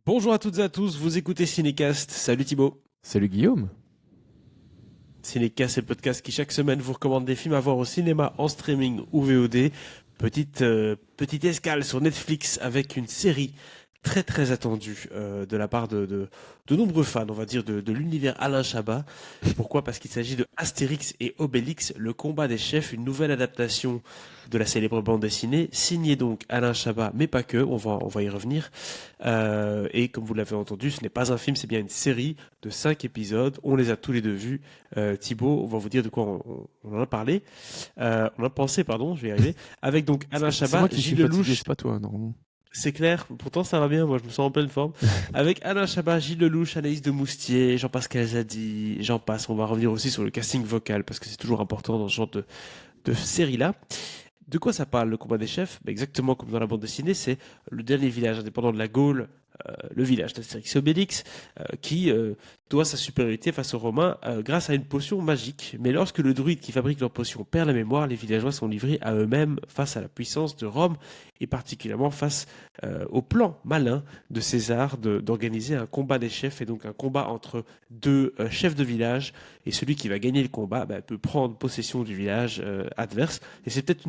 Bonjour à toutes et à tous, vous écoutez Cinécast. Salut Thibaut. Salut Guillaume. Cinécast, c'est le podcast qui chaque semaine vous recommande des films à voir au cinéma, en streaming ou VOD. Petite escale sur Netflix avec une série très très attendue de la part de nombreux fans, on va dire, de l'univers Alain Chabat. Pourquoi? Parce qu'il s'agit de Astérix et Obélix, le combat des chefs, une nouvelle adaptation de la célèbre bande dessinée, signée donc Alain Chabat, mais pas que, on va y revenir. Et comme vous l'avez entendu, ce n'est pas un film, c'est bien une série de 5 épisodes. On les a tous les deux vus. Thibaut, on va vous dire de quoi on en a parlé. On en a pensé, pardon, je vais y arriver. Avec donc Alain C'est Chabat, moi qui suis Gilles fatigué, Lelouch, c'est pas toi, normalement. c'est clair, pourtant ça va bien, moi je me sens en pleine forme. Avec Alain Chabat, Gilles Lelouch, Anaïs de Moustier, Jean-Pascal Zadi, j'en passe. On va revenir aussi sur le casting vocal parce que c'est toujours important dans ce genre de série-là. De quoi ça parle, le combat des chefs? Exactement comme dans la bande dessinée, c'est le dernier village indépendant de la Gaule, le village d'Astérix et Obélix, qui doit sa supériorité face aux Romains grâce à une potion magique. Mais lorsque le druide qui fabrique leur potion perd la mémoire, les villageois sont livrés à eux-mêmes face à la puissance de Rome, et particulièrement face au plan malin de César d'organiser un combat des chefs, et donc un combat entre deux chefs de village, et celui qui va gagner le combat peut prendre possession du village adverse. Et c'est peut-être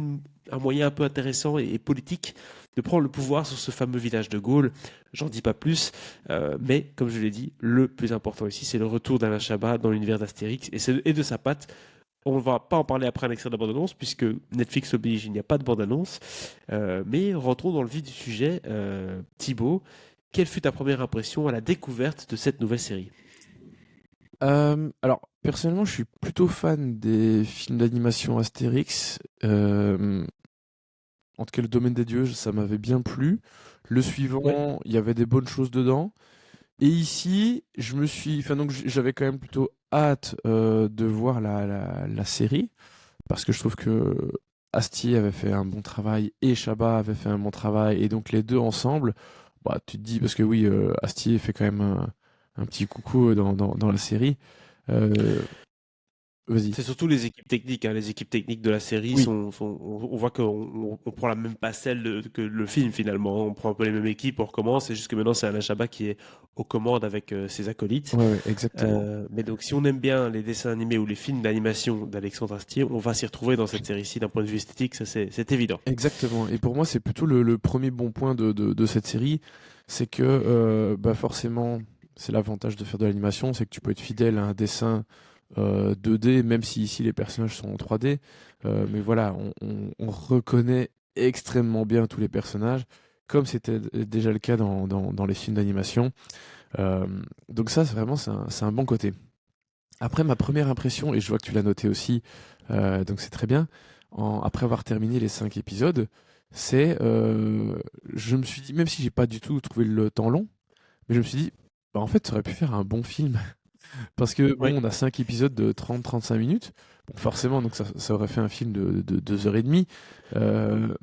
un moyen un peu intéressant et politique de prendre le pouvoir sur ce fameux village de Gaulle. J'en dis pas plus, mais comme je l'ai dit, le plus important ici, c'est le retour d'Alain Chabat dans l'univers d'Astérix et de sa patte. On ne va pas en parler après un extrait de la bande-annonce, puisque Netflix oblige, il n'y a pas de bande-annonce. Mais rentrons dans le vif du sujet. Thibaut, quelle fut ta première impression à la découverte de cette nouvelle série? Alors, personnellement, je suis plutôt fan des films d'animation Astérix. En tout cas, le Domaine des Dieux, ça m'avait bien plu. Le Ouais. suivant, il y avait des bonnes choses dedans. Et ici, j'avais quand même plutôt hâte de voir la série, parce que je trouve que Astier avait fait un bon travail et Chabat avait fait un bon travail, et donc les deux ensemble, bah, tu te dis, parce que oui, Astier fait quand même un petit coucou dans la série. Euh, Vas-y. C'est surtout les équipes techniques, hein. Les équipes techniques de la série Oui, on voit qu'on prend la même passerelle que le film finalement. On prend un peu les mêmes équipes, on recommence. C'est juste que maintenant c'est Alain Chabat qui est aux commandes avec ses acolytes. ouais, ouais, exactement. Mais donc si on aime bien les dessins animés ou les films d'animation d'Alexandre Astier, on va s'y retrouver dans cette série-ci d'un point de vue esthétique, ça c'est évident. Exactement. Et pour moi, c'est plutôt le premier bon point de cette série, c'est que bah forcément, c'est l'avantage de faire de l'animation, c'est que tu peux être fidèle à un dessin 2D, même si ici les personnages sont en 3D. Mais voilà, on reconnaît extrêmement bien tous les personnages, comme c'était déjà le cas dans les films d'animation. Euh, donc ça, c'est un bon côté. Après, ma première impression, et je vois que tu l'as noté aussi, donc c'est très bien, après avoir terminé les 5 épisodes, c'est, je me suis dit, même si j'ai pas du tout trouvé le temps long, mais je me suis dit, bah en fait, ça aurait pu faire un bon film. Parce que Oui. bon, on a 5 épisodes de 30-35 minutes. Bon, forcément, donc ça aurait fait un film de 2 heures et demie.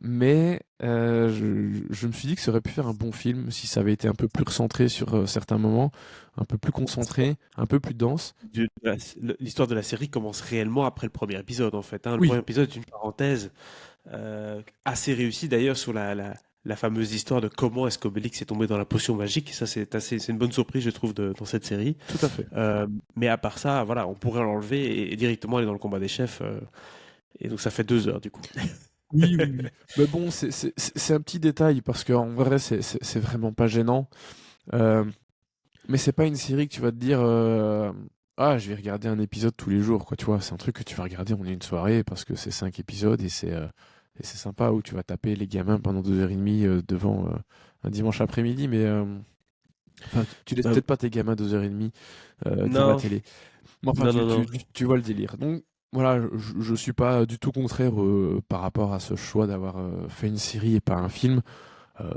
Mais je me suis dit que ça aurait pu faire un bon film si ça avait été un peu plus recentré sur certains moments, un peu plus concentré, un peu plus dense. L'histoire de la série commence réellement après le premier épisode en fait, hein. Le Oui, premier épisode est une parenthèse assez réussi d'ailleurs sur la fameuse histoire de comment est-ce qu'Obélix est tombé dans la potion magique. Ça, c'est une bonne surprise, je trouve, dans cette série. tout à fait. Mais à part ça, voilà, on pourrait l'enlever et directement aller dans le combat des chefs. Et donc, ça fait 2 heures, du coup. Oui, oui, oui. Mais bon, c'est un petit détail parce qu'en vrai, c'est vraiment pas gênant. Euh, mais c'est pas une série que tu vas te dire ah, je vais regarder un épisode tous les jours, quoi. Tu vois, c'est un truc que tu vas regarder en une soirée parce que c'est 5 épisodes et c'est sympa où tu vas taper les gamins pendant 2 heures et demie devant un dimanche après-midi. Mais enfin, tu laisses Euh, peut-être pas tes gamins 2 heures et demie devant la non, télé. Mais enfin, non, non, non. tu vois le délire. Donc voilà, je suis pas du tout contraire par rapport à ce choix d'avoir fait une série et pas un film.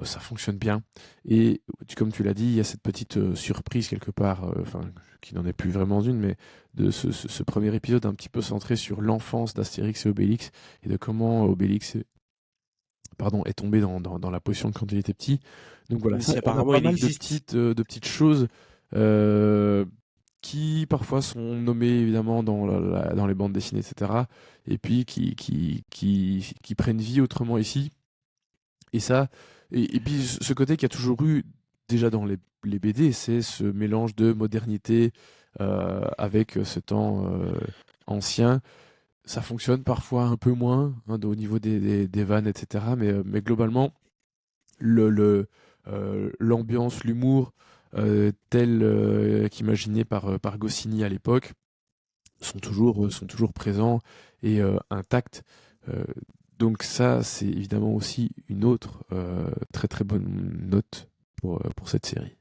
Ça fonctionne bien. Et comme tu l'as dit, il y a cette petite surprise quelque part, enfin, qui n'en est plus vraiment une, mais de ce premier épisode un petit peu centré sur l'enfance d'Astérix et Obélix et de comment pardon, est tombé dans la potion quand il était petit. Donc voilà, Même si on a apparemment pas il mal existe. de petites choses euh, qui parfois sont nommées évidemment dans les bandes dessinées, etc. Et puis qui prennent vie autrement ici. Et ça, et puis ce côté qu'il y a toujours eu déjà dans les BD, c'est ce mélange de modernité avec ce temps ancien. Ça fonctionne parfois un peu moins au niveau des vannes, etc. Mais globalement, l'ambiance, l'humour tel qu'imaginé par Goscinny à l'époque sont toujours présents et intacts. Euh, donc ça, c'est évidemment aussi une autre très très bonne note pour cette série.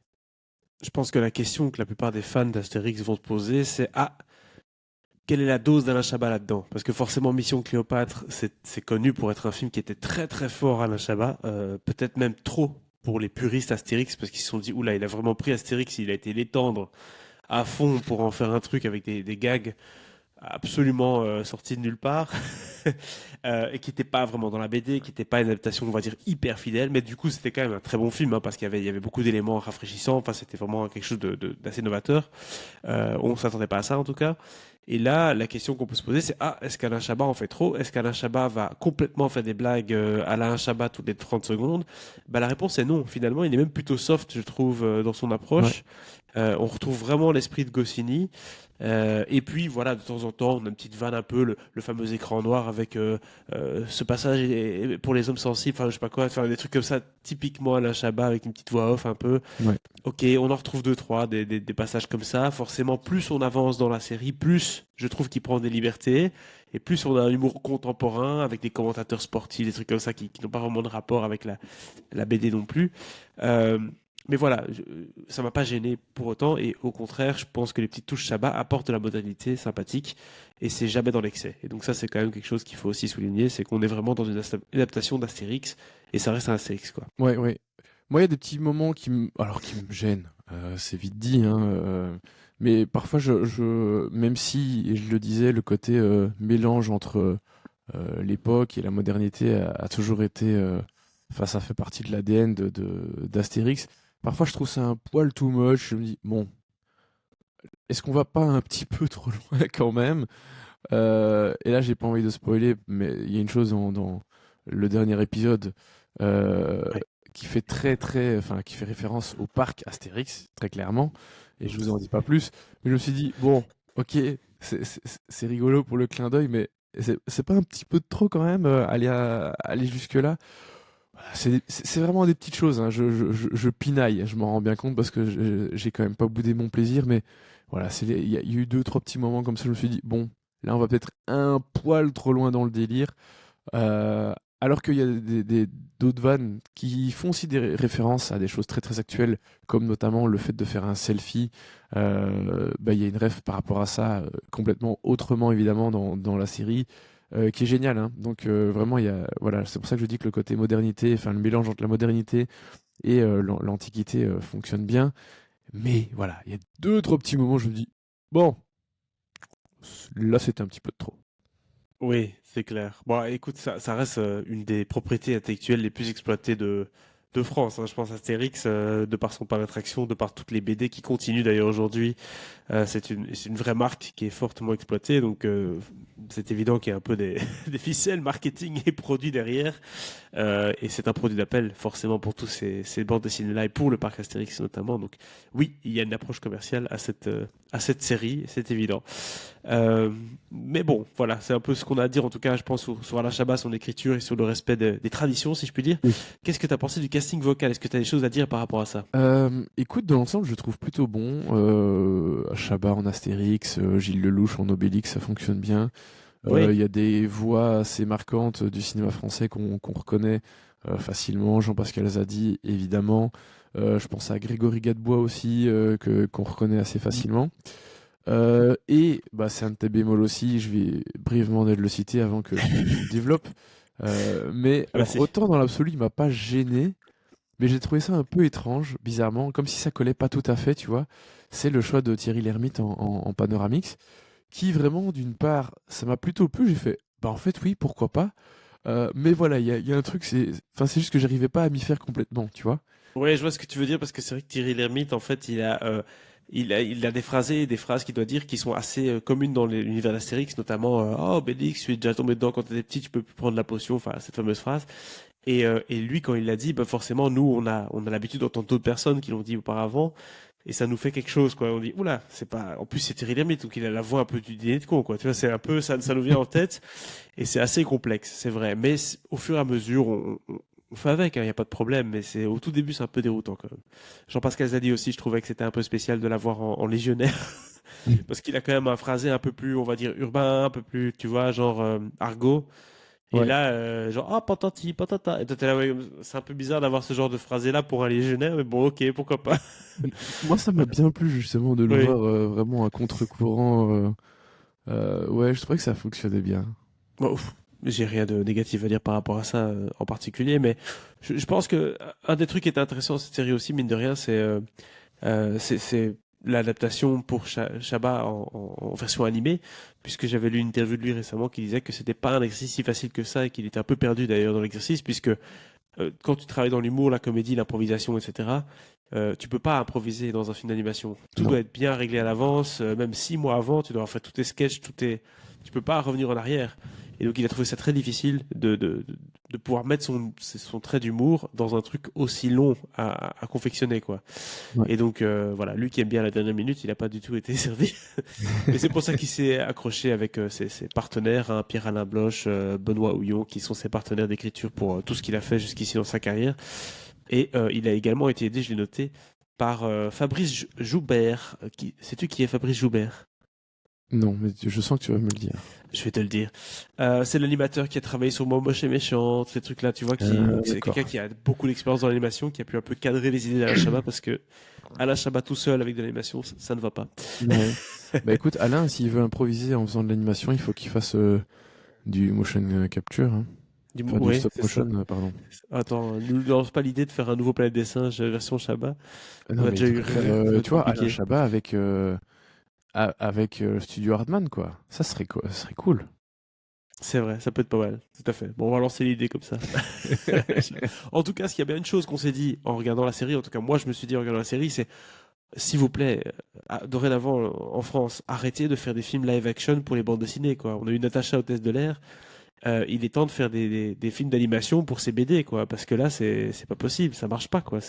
Je pense que la question que la plupart des fans d'Astérix vont se poser, c'est quelle est la dose d'Alain Chabat là-dedans? Parce que forcément, Mission Cléopâtre, c'est connu pour être un film qui était très très fort Alain Chabat, peut-être même trop pour les puristes Astérix, parce qu'ils se sont dit, oula, il a vraiment pris Astérix, il a été l'étendre à fond pour en faire un truc avec des gags absolument sortis de nulle part, et qui n'était pas vraiment dans la BD, qui n'était pas une adaptation, on va dire, hyper fidèle, mais du coup, c'était quand même un très bon film, hein, parce qu'il y avait beaucoup d'éléments rafraîchissants, enfin, c'était vraiment quelque chose d'assez novateur. On ne s'attendait pas à ça en tout cas. Et là, la question qu'on peut se poser, c'est est-ce qu'Alain Chabat en fait trop? Est-ce qu'Alain Chabat va complètement faire des blagues à Alain Chabat toutes les 30 secondes? Bah, la réponse est non. Finalement, il est même plutôt soft, je trouve, dans son Ouais. approche. On retrouve vraiment l'esprit de Goscinny. Et puis voilà, de temps en temps, on a une petite vanne un peu, le fameux écran noir avec ce passage pour les hommes sensibles, enfin je sais pas quoi, enfin, des trucs comme ça, typiquement Alain Chabat avec une petite voix off un peu. Ouais. Ok, on en retrouve deux, trois, des passages comme ça. Forcément, plus on avance dans la série, plus je trouve qu'il prend des libertés. Et plus on a un humour contemporain avec des commentateurs sportifs, des trucs comme ça qui n'ont pas vraiment de rapport avec la BD non plus. Euh, mais voilà, ça m'a pas gêné pour autant. Et au contraire, je pense que les petites touches Chabat apportent de la modernité sympathique. Et c'est jamais dans l'excès. Et donc ça, c'est quand même quelque chose qu'il faut aussi souligner. C'est qu'on est vraiment dans une adaptation d'Astérix. Et ça reste un Astérix, quoi. Ouais, ouais. Moi, il y a des petits moments qui me gênent. C'est vite dit, hein. Mais parfois, même si, et je le disais, le côté mélange entre l'époque et la modernité a toujours été, enfin, ça fait partie de l'ADN d'Astérix. Parfois, je trouve ça un poil too much. Je me dis, bon, est-ce qu'on va pas un petit peu trop loin quand même? Et là, j'ai pas envie de spoiler, mais il y a une chose dans le dernier épisode euh, Ouais. qui fait enfin, qui fait référence au parc Astérix, très clairement. Et je vous en dis pas plus. Mais je me suis dit, bon, ok, c'est rigolo pour le clin d'œil, mais c'est pas un petit peu de trop quand même aller jusque-là? C'est vraiment des petites choses, hein. Je pinaille, je m'en rends bien compte parce que j'ai quand même pas boudé mon plaisir, mais voilà, il y a eu deux, trois petits moments comme ça, je me suis dit, bon, là on va peut-être un poil trop loin dans le délire. Euh, alors qu'il y a d'autres vannes qui font aussi des références à des choses très très actuelles, comme notamment le fait de faire un selfie. Bah, il y a une ref par rapport à ça, complètement autrement évidemment dans la série, qui est géniale, hein. Donc vraiment, voilà, c'est pour ça que je dis que le côté modernité, enfin le mélange entre la modernité et l'antiquité fonctionne bien. Mais voilà, il y a deux, trois petits moments où je me dis, bon, là c'était un petit peu de trop. Oui, c'est clair. Bon, écoute, ça reste une des propriétés intellectuelles les plus exploitées de France, hein. Je pense à Astérix, de par son parc d'attraction, de par toutes les BD qui continuent d'ailleurs aujourd'hui. C'est une vraie marque qui est fortement exploitée, donc c'est évident qu'il y a un peu des ficelles marketing et produits derrière. Et c'est un produit d'appel forcément pour tous ces bandes dessinées-là et pour le parc Astérix notamment. Donc oui, il y a une approche commerciale à cette série, c'est évident. Euh, mais bon, voilà, c'est un peu ce qu'on a à dire en tout cas, je pense, sur Alain Chabat, son écriture et sur le respect des traditions, si je puis dire. Oui. Qu'est-ce que tu as pensé du casting vocal? Est-ce que tu as des choses à dire par rapport à ça? Écoute, dans l'ensemble, je le trouve plutôt bon. Chabat en Astérix, Gilles Lelouch en Obélix, ça fonctionne bien. Oui, Il y a des voix assez marquantes du cinéma français qu'on reconnaît facilement. Jean-Pascal Zadi, évidemment. Je pense à Grégory Gadebois aussi, qu'on reconnaît assez facilement. Et bah, c'est un de tes bémols aussi, je vais brièvement le citer avant que tu le développes. Mais alors, merci. autant dans l'absolu, il m'a pas gêné, mais j'ai trouvé ça un peu étrange, bizarrement, comme si ça collait pas tout à fait, tu vois. C'est le choix de Thierry Lhermitte en Panoramix, qui vraiment, d'une part, ça m'a plutôt plu. J'ai fait, bah en fait, oui, pourquoi pas. Mais voilà, il y a un truc, enfin, c'est juste que j'arrivais pas à m'y faire complètement, tu vois. Ouais, je vois ce que tu veux dire parce que c'est vrai que Thierry Lhermitte, en fait, il a des phrasés et des phrases qu'il doit dire qui sont assez communes dans l'univers d'Astérix, notamment Oh, Obélix, tu es déjà tombé dedans quand t'étais petit, tu peux plus prendre la potion, enfin, cette fameuse phrase. Et lui, quand il l'a dit, bah forcément, nous, on a l'habitude d'entendre d'autres personnes qui l'ont dit auparavant, et ça nous fait quelque chose, quoi. On dit, oula, c'est pas. En plus, c'est Thierry Lhermitte, donc il a la voix un peu du dîner de con, quoi. Tu vois, c'est un peu ça nous vient en tête, et c'est assez complexe, c'est vrai. Mais au fur et à mesure, on fait avec, il n'y a pas de problème. Mais c'est au tout début, c'est un peu déroutant quand même. Jean-Pascal Zadi aussi, je trouvais que c'était un peu spécial de l'avoir en légionnaire, parce qu'il a quand même un phrasé un peu plus, on va dire, urbain, un peu plus, tu vois, genre argot. Et Ouais. là, genre, ah, patati, patata. Et toi, t'es là, ouais, c'est un peu bizarre d'avoir ce genre de phrasé-là pour un légionnaire, mais bon, ok, pourquoi pas. Moi, ça m'a bien plu justement de le Oui. voir vraiment à contre-courant. Ouais, je trouvais que ça fonctionnait bien. Bon, ouf, j'ai rien de négatif à dire par rapport à ça en particulier, mais je pense que un des trucs qui était intéressant dans cette série aussi, mine de rien, c'est l'adaptation pour Chabat en version animée, puisque j'avais lu une interview de lui récemment qui disait que c'était pas un exercice si facile que ça et qu'il était un peu perdu d'ailleurs dans l'exercice, puisque quand tu travailles dans l'humour, la comédie, l'improvisation, etc., tu peux pas improviser dans un film d'animation. Tout Non. doit être bien réglé à l'avance, même 6 mois avant, tu dois avoir fait tous tes sketchs, tu peux pas revenir en arrière. Et donc il a trouvé ça très difficile de pouvoir mettre son trait d'humour dans un truc aussi long à confectionner, quoi. Ouais. Et donc voilà, lui qui aime bien la dernière minute, il n'a pas du tout été servi. Mais c'est pour ça qu'il s'est accroché avec ses partenaires, hein, Pierre-Alain Bloch, Benoît Houillon, qui sont ses partenaires d'écriture pour tout ce qu'il a fait jusqu'ici dans sa carrière. Et il a également été aidé, je l'ai noté, par Fabrice Joubert. Sais-tu qui est Fabrice Joubert? Non, mais je sens que tu vas me le dire. Je vais te le dire. C'est l'animateur qui a travaillé sur Moche et Méchant, ces trucs-là, tu vois, c'est D'accord. quelqu'un qui a beaucoup d'expérience dans l'animation, qui a pu un peu cadrer les idées d'Alain Chabat, parce que Alain Chabat tout seul avec de l'animation, ça ne va pas. Ouais. Bah écoute, Alain, s'il veut improviser en faisant de l'animation, il faut qu'il fasse du motion capture, hein. Enfin, du Oui, stop c'est ça. motion, pardon. Attends, ne nous lance pas l'idée de faire un nouveau Planète des Singes version Chabat. On Non, a mais il déjà eu devrait faire, Rêve, ça va être tu vois, Alain compliqué. Chabat avec Studio Hardman, quoi. Ça serait quoi? Ça serait cool. C'est vrai, ça peut être pas mal, tout à fait. Bon, on va lancer l'idée comme ça. En tout cas, s'il y a bien une chose qu'on s'est dit en regardant la série, en tout cas moi je me suis dit en regardant la série, c'est s'il vous plaît, dorénavant en France, arrêtez de faire des films live action pour les bandes dessinées, quoi. On a eu Natacha Hôtesse de l'air, il est temps de faire des films d'animation pour ces BD, quoi, parce que là c'est pas possible, ça marche pas, quoi.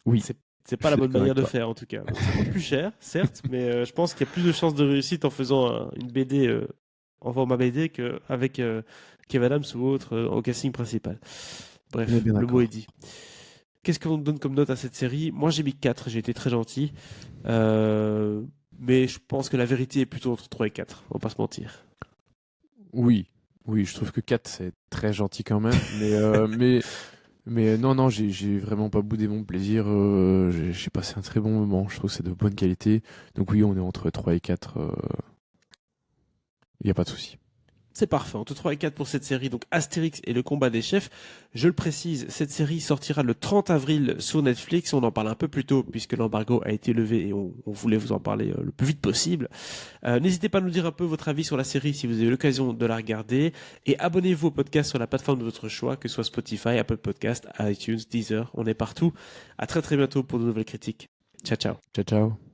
Oui, C'est je pas suis la bonne d'accord manière avec de toi. faire en tout cas. Bon, ça coûte plus cher, certes, mais je pense qu'il y a plus de chances de réussite en faisant une BD en format BD qu'avec Kev Adams ou autre au casting principal. On est Bref, bien le mot est d'accord. dit. Qu'est-ce qu'on donne comme note à cette série? Moi j'ai mis 4, j'ai été très gentil. Euh, mais je pense que la vérité est plutôt entre 3 et 4, on va pas se mentir. Oui, oui, je trouve que 4 c'est très gentil quand même, mais non, non, j'ai vraiment pas boudé mon plaisir. J'ai passé un très bon moment. Je trouve que c'est de bonne qualité. Donc oui, on est entre 3 et 4. Il n'y a pas de souci. C'est parfait, entre 3 et 4 pour cette série, donc Astérix et le combat des chefs. Je le précise, cette série sortira le 30 avril sur Netflix. On en parle un peu plus tôt puisque l'embargo a été levé et on voulait vous en parler le plus vite possible. N'hésitez pas à nous dire un peu votre avis sur la série si vous avez l'occasion de la regarder. Et abonnez-vous au podcast sur la plateforme de votre choix, que ce soit Spotify, Apple Podcast, iTunes, Deezer, on est partout. À très très bientôt pour de nouvelles critiques. Ciao ciao. Ciao, ciao.